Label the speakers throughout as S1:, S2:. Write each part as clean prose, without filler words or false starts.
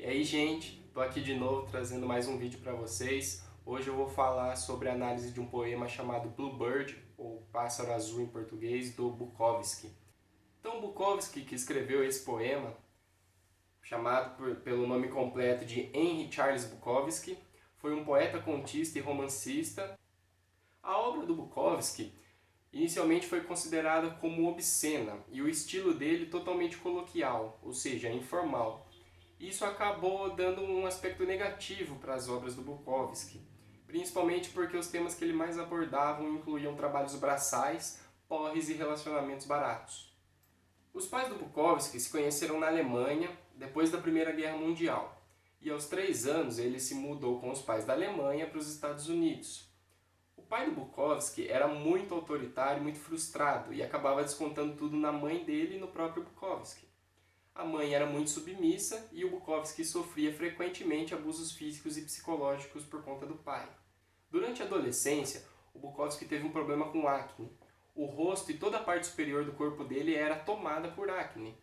S1: E aí, gente, tô aqui de novo trazendo mais um vídeo para vocês. Hoje eu vou falar sobre a análise de um poema chamado Bluebird, ou Pássaro Azul em português, do Bukowski. Então, Bukowski, que escreveu esse poema, pelo nome completo de Henry Charles Bukowski, foi um poeta, contista e romancista. A obra do Bukowski inicialmente foi considerada como obscena e o estilo dele totalmente coloquial, ou seja, informal. Isso acabou dando um aspecto negativo para as obras do Bukowski, principalmente porque os temas que ele mais abordavam incluíam trabalhos braçais, porres e relacionamentos baratos. Os pais do Bukowski se conheceram na Alemanha depois da Primeira Guerra Mundial, e aos 3 anos ele se mudou com os pais da Alemanha para os Estados Unidos. O pai do Bukowski era muito autoritário, muito frustrado, e acabava descontando tudo na mãe dele e no próprio Bukowski. A mãe era muito submissa e o Bukowski sofria frequentemente abusos físicos e psicológicos por conta do pai. Durante a adolescência, o Bukowski teve um problema com acne. O rosto e toda a parte superior do corpo dele era tomada por acne.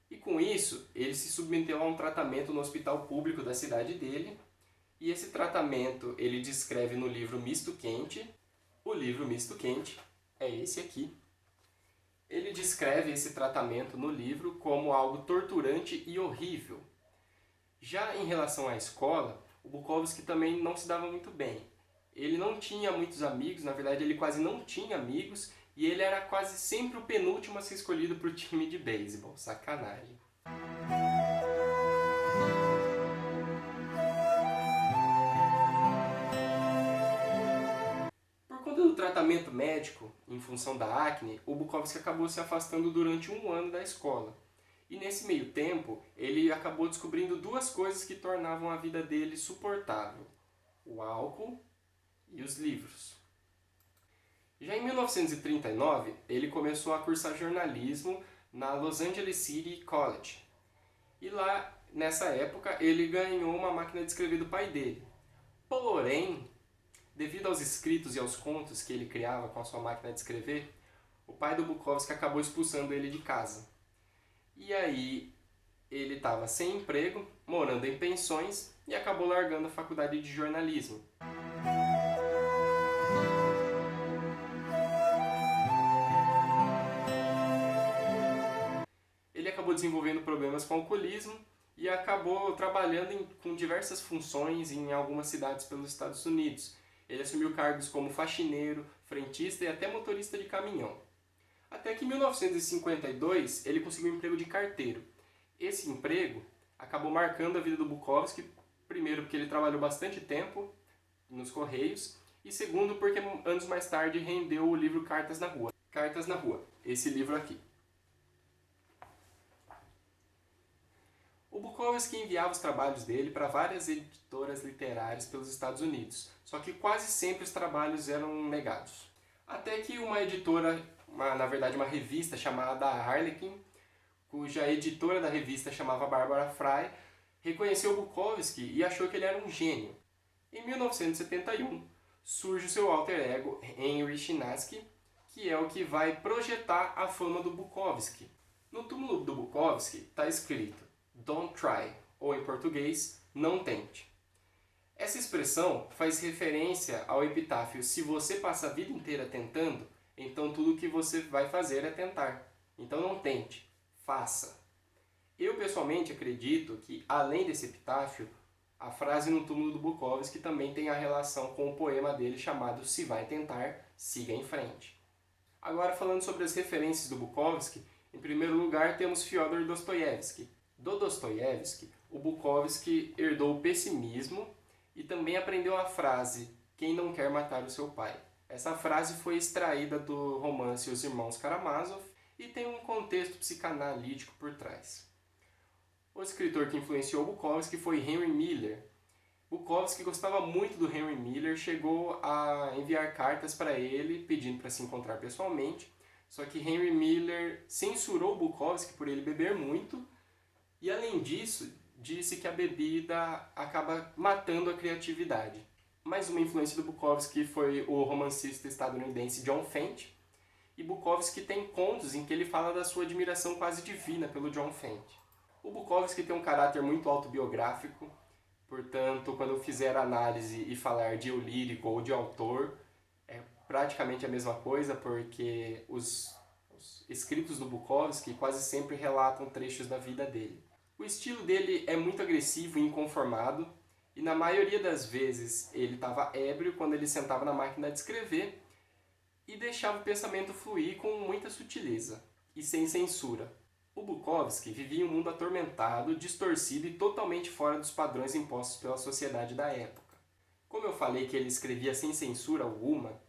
S1: E com isso, ele se submeteu a um tratamento no hospital público da cidade dele. E esse tratamento ele descreve no livro Misto Quente. O livro Misto Quente é esse aqui. Ele descreve esse tratamento no livro como algo torturante e horrível. Já em relação à escola, o Bukowski também não se dava muito bem. Ele não tinha muitos amigos, na verdade ele quase não tinha amigos, e ele era quase sempre o penúltimo a ser escolhido para o time de beisebol. Sacanagem. Do tratamento médico, em função da acne, o Bukowski acabou se afastando durante um ano da escola. E nesse meio tempo, ele acabou descobrindo duas coisas que tornavam a vida dele suportável: o álcool e os livros. Já em 1939, ele começou a cursar jornalismo na Los Angeles City College. E lá, nessa época, ele ganhou uma máquina de escrever do pai dele. Porém, devido aos escritos e aos contos que ele criava com a sua máquina de escrever, o pai do Bukowski acabou expulsando ele de casa. E aí ele estava sem emprego, morando em pensões e acabou largando a faculdade de jornalismo. Ele acabou desenvolvendo problemas com alcoolismo e acabou trabalhando com diversas funções em algumas cidades pelos Estados Unidos. Ele assumiu cargos como faxineiro, frentista e até motorista de caminhão. Até que em 1952 ele conseguiu um emprego de carteiro. Esse emprego acabou marcando a vida do Bukowski, primeiro porque ele trabalhou bastante tempo nos Correios, e segundo porque anos mais tarde rendeu o livro Cartas na Rua. Cartas na Rua, esse livro aqui. O Bukowski enviava os trabalhos dele para várias editoras literárias pelos Estados Unidos, só que quase sempre os trabalhos eram negados. Até que uma editora, na verdade uma revista chamada Harlequin, cuja editora da revista chamava Barbara Fry, reconheceu Bukowski e achou que ele era um gênio. Em 1971, surge o seu alter ego Henry Chinaski, que é o que vai projetar a fama do Bukowski. No túmulo do Bukowski está escrito "Don't try", ou em português, "não tente". Essa expressão faz referência ao epitáfio "Se você passa a vida inteira tentando, então tudo o que você vai fazer é tentar. Então não tente, faça". Eu pessoalmente acredito que, além desse epitáfio, a frase no túmulo do Bukowski também tem a relação com o poema dele chamado "Se vai tentar, siga em frente". Agora, falando sobre as referências do Bukowski, em primeiro lugar temos Fyodor Dostoiévski. Do Dostoiévski, o Bukowski herdou o pessimismo e também aprendeu a frase "Quem não quer matar o seu pai?". Essa frase foi extraída do romance Os Irmãos Karamazov e tem um contexto psicanalítico por trás. O escritor que influenciou Bukowski foi Henry Miller. Bukowski gostava muito do Henry Miller, chegou a enviar cartas para ele pedindo para se encontrar pessoalmente, só que Henry Miller censurou Bukowski por ele beber muito. E além disso, disse que a bebida acaba matando a criatividade. Mais uma influência do Bukowski foi o romancista estadunidense John Fante. E Bukowski tem contos em que ele fala da sua admiração quase divina pelo John Fante. O Bukowski tem um caráter muito autobiográfico, portanto, quando eu fizer análise e falar de eu lírico ou de autor, é praticamente a mesma coisa, porque os escritos do Bukowski quase sempre relatam trechos da vida dele. O estilo dele é muito agressivo e inconformado, e na maioria das vezes ele estava ébrio quando ele sentava na máquina de escrever e deixava o pensamento fluir com muita sutileza e sem censura. O Bukowski vivia em um mundo atormentado, distorcido e totalmente fora dos padrões impostos pela sociedade da época. Como eu falei que ele escrevia sem censura alguma,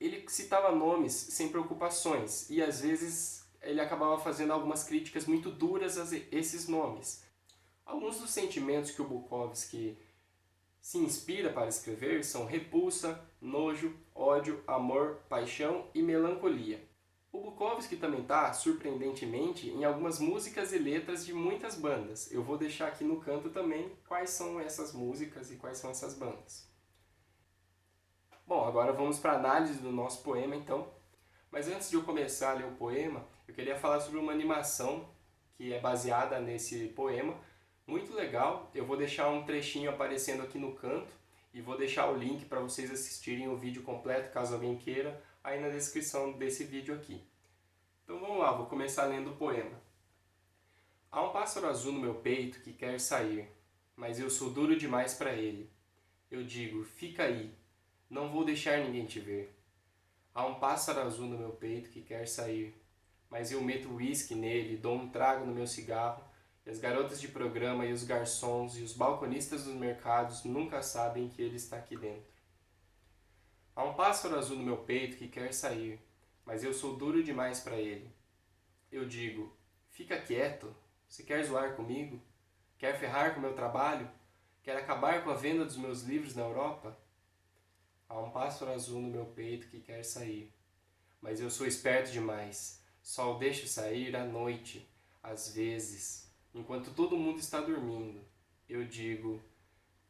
S1: ele citava nomes sem preocupações e às vezes ele acabava fazendo algumas críticas muito duras a esses nomes. Alguns dos sentimentos que o Bukowski se inspira para escrever são repulsa, nojo, ódio, amor, paixão e melancolia. O Bukowski também está, surpreendentemente, em algumas músicas e letras de muitas bandas. Eu vou deixar aqui no canto também quais são essas músicas e quais são essas bandas. Bom, agora vamos para a análise do nosso poema, então. Mas antes de eu começar a ler o poema, eu queria falar sobre uma animação que é baseada nesse poema. Muito legal, eu vou deixar um trechinho aparecendo aqui no canto e vou deixar o link para vocês assistirem o vídeo completo, caso alguém queira, aí na descrição desse vídeo aqui. Então vamos lá, vou começar lendo o poema. Há um pássaro azul no meu peito que quer sair, mas eu sou duro demais para ele. Eu digo, fica aí, não vou deixar ninguém te ver. Há um pássaro azul no meu peito que quer sair, mas eu meto uísque nele, dou um trago no meu cigarro, e as garotas de programa e os garçons e os balconistas dos mercados nunca sabem que ele está aqui dentro. Há um pássaro azul no meu peito que quer sair, mas eu sou duro demais para ele. Eu digo, fica quieto, você quer zoar comigo? Quer ferrar com o meu trabalho? Quer acabar com a venda dos meus livros na Europa? Há um pássaro azul no meu peito que quer sair, mas eu sou esperto demais, só o deixo sair à noite, às vezes, enquanto todo mundo está dormindo. Eu digo,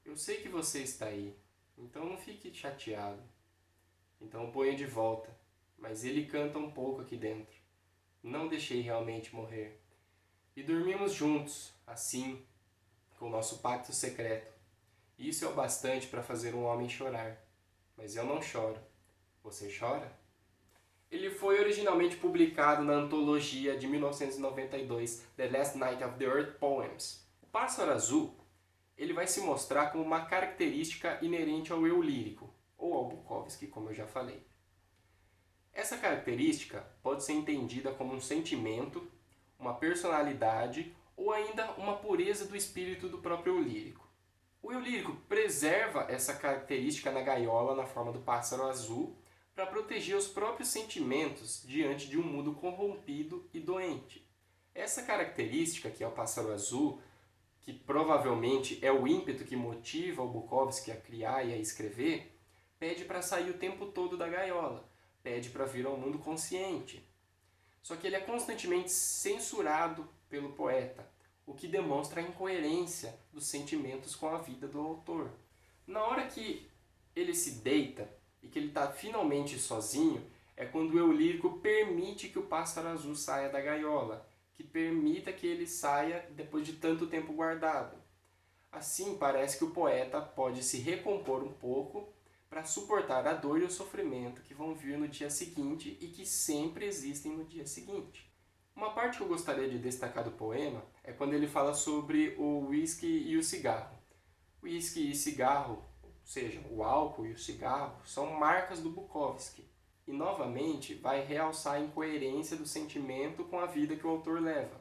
S1: eu sei que você está aí, então não fique chateado. Então ponho de volta, mas ele canta um pouco aqui dentro. Não deixei realmente morrer. E dormimos juntos, assim, com o nosso pacto secreto. Isso é o bastante para fazer um homem chorar. Mas eu não choro. Você chora? Ele foi originalmente publicado na antologia de 1992, The Last Night of the Earth Poems. O pássaro azul, ele vai se mostrar como uma característica inerente ao eu lírico, ou ao Bukowski, como eu já falei. Essa característica pode ser entendida como um sentimento, uma personalidade ou ainda uma pureza do espírito do próprio eu lírico. O eu lírico preserva essa característica na gaiola na forma do pássaro azul para proteger os próprios sentimentos diante de um mundo corrompido e doente. Essa característica, que é o pássaro azul, que provavelmente é o ímpeto que motiva o Bukowski a criar e a escrever, pede para sair o tempo todo da gaiola, pede para vir ao mundo consciente. Só que ele é constantemente censurado pelo poeta, o que demonstra a incoerência dos sentimentos com a vida do autor. Na hora que ele se deita e que ele está finalmente sozinho, é quando o eu lírico permite que o pássaro azul saia da gaiola, que permita que ele saia depois de tanto tempo guardado. Assim, parece que o poeta pode se recompor um pouco para suportar a dor e o sofrimento que vão vir no dia seguinte e que sempre existem no dia seguinte. Uma parte que eu gostaria de destacar do poema é quando ele fala sobre o whisky e o cigarro. O whisky e cigarro, ou seja, o álcool e o cigarro, são marcas do Bukowski. E novamente vai realçar a incoerência do sentimento com a vida que o autor leva.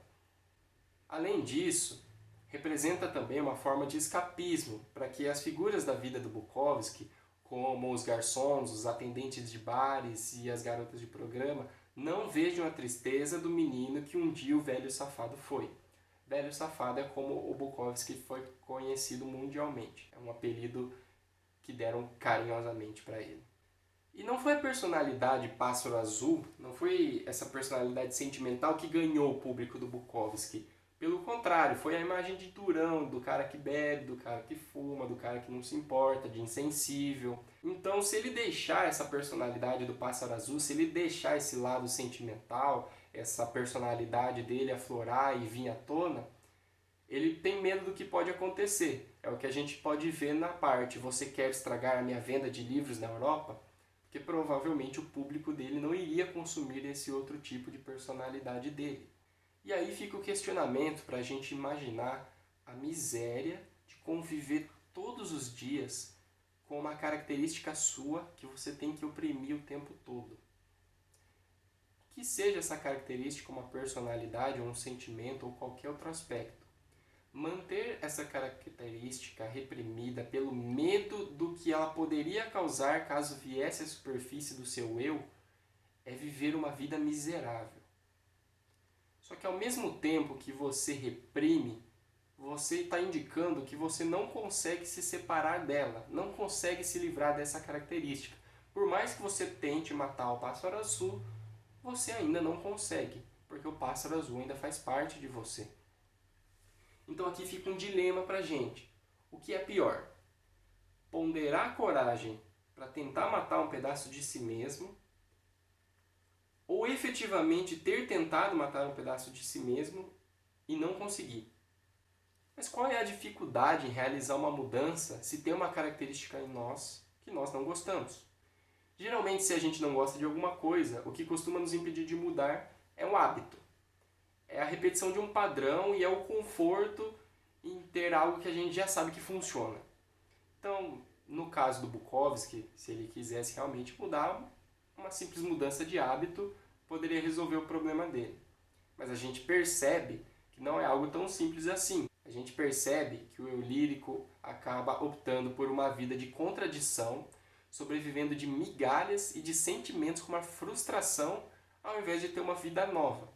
S1: Além disso, representa também uma forma de escapismo para que as figuras da vida do Bukowski, como os garçons, os atendentes de bares e as garotas de programa, não vejam a tristeza do menino que um dia o velho safado foi. Velho safado é como o Bukowski foi conhecido mundialmente. É um apelido que deram carinhosamente para ele. E não foi a personalidade pássaro azul, não foi essa personalidade sentimental que ganhou o público do Bukowski. Pelo contrário, foi a imagem de durão, do cara que bebe, do cara que fuma, do cara que não se importa, de insensível. Então, se ele deixar essa personalidade do pássaro azul, se ele deixar esse lado sentimental, essa personalidade dele aflorar e vir à tona, ele tem medo do que pode acontecer. É o que a gente pode ver na parte "Você quer estragar a minha venda de livros na Europa?", porque provavelmente o público dele não iria consumir esse outro tipo de personalidade dele. E aí fica o questionamento para a gente imaginar a miséria de conviver todos os dias com uma característica sua que você tem que oprimir o tempo todo. Que seja essa característica uma personalidade, ou um sentimento, ou qualquer outro aspecto. Manter essa característica reprimida pelo medo do que ela poderia causar caso viesse à superfície do seu eu é viver uma vida miserável. Só que ao mesmo tempo que você reprime, você está indicando que você não consegue se separar dela, não consegue se livrar dessa característica. Por mais que você tente matar o pássaro azul, você ainda não consegue, porque o pássaro azul ainda faz parte de você. Então aqui fica um dilema para a gente. O que é pior? Ponderar a coragem para tentar matar um pedaço de si mesmo, ou efetivamente ter tentado matar um pedaço de si mesmo e não conseguir? Mas qual é a dificuldade em realizar uma mudança se tem uma característica em nós que nós não gostamos? Geralmente, se a gente não gosta de alguma coisa, o que costuma nos impedir de mudar é um hábito. É a repetição de um padrão e é o conforto em ter algo que a gente já sabe que funciona. Então, no caso do Bukowski, se ele quisesse realmente mudar, uma simples mudança de hábito poderia resolver o problema dele. Mas a gente percebe que não é algo tão simples assim. A gente percebe que o eu lírico acaba optando por uma vida de contradição, sobrevivendo de migalhas e de sentimentos com uma frustração, ao invés de ter uma vida nova.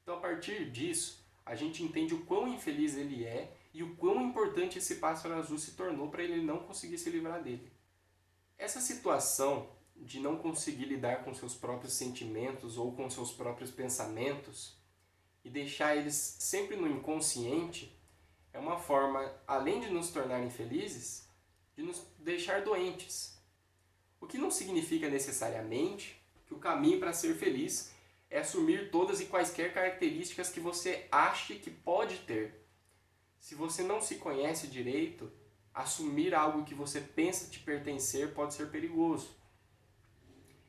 S1: Então, a partir disso, a gente entende o quão infeliz ele é e o quão importante esse pássaro azul se tornou para ele não conseguir se livrar dele. Essa situação de não conseguir lidar com seus próprios sentimentos ou com seus próprios pensamentos e deixar eles sempre no inconsciente é uma forma, além de nos tornar infelizes, de nos deixar doentes. O que não significa necessariamente que o caminho para ser feliz é assumir todas e quaisquer características que você ache que pode ter. Se você não se conhece direito, assumir algo que você pensa te pertencer pode ser perigoso.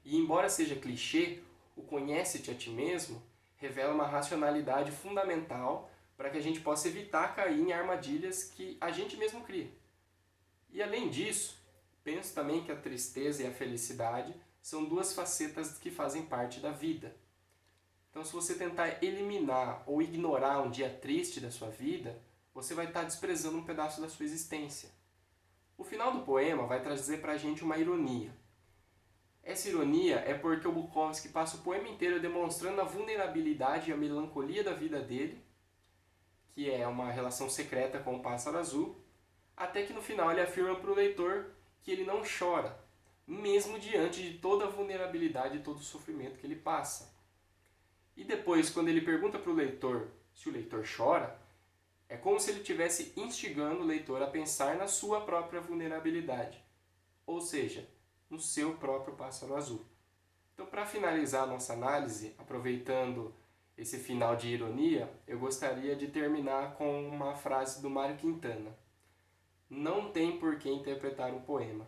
S1: E embora seja clichê, o conhece-te a ti mesmo revela uma racionalidade fundamental para que a gente possa evitar cair em armadilhas que a gente mesmo cria. E além disso, penso também que a tristeza e a felicidade são duas facetas que fazem parte da vida. Então, se você tentar eliminar ou ignorar um dia triste da sua vida, você vai estar desprezando um pedaço da sua existência. O final do poema vai trazer para a gente uma ironia. Essa ironia é porque o Bukowski passa o poema inteiro demonstrando a vulnerabilidade e a melancolia da vida dele, que é uma relação secreta com o pássaro azul, até que no final ele afirma para o leitor que ele não chora, mesmo diante de toda a vulnerabilidade e todo o sofrimento que ele passa. E depois, quando ele pergunta para o leitor se o leitor chora, é como se ele estivesse instigando o leitor a pensar na sua própria vulnerabilidade, ou seja, no seu próprio pássaro azul. Então, para finalizar a nossa análise, aproveitando esse final de ironia, eu gostaria de terminar com uma frase do Mário Quintana. Não tem por que interpretar um poema.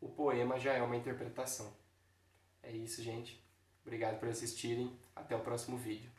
S1: O poema já é uma interpretação. É isso, gente. Obrigado por assistirem. Até o próximo vídeo.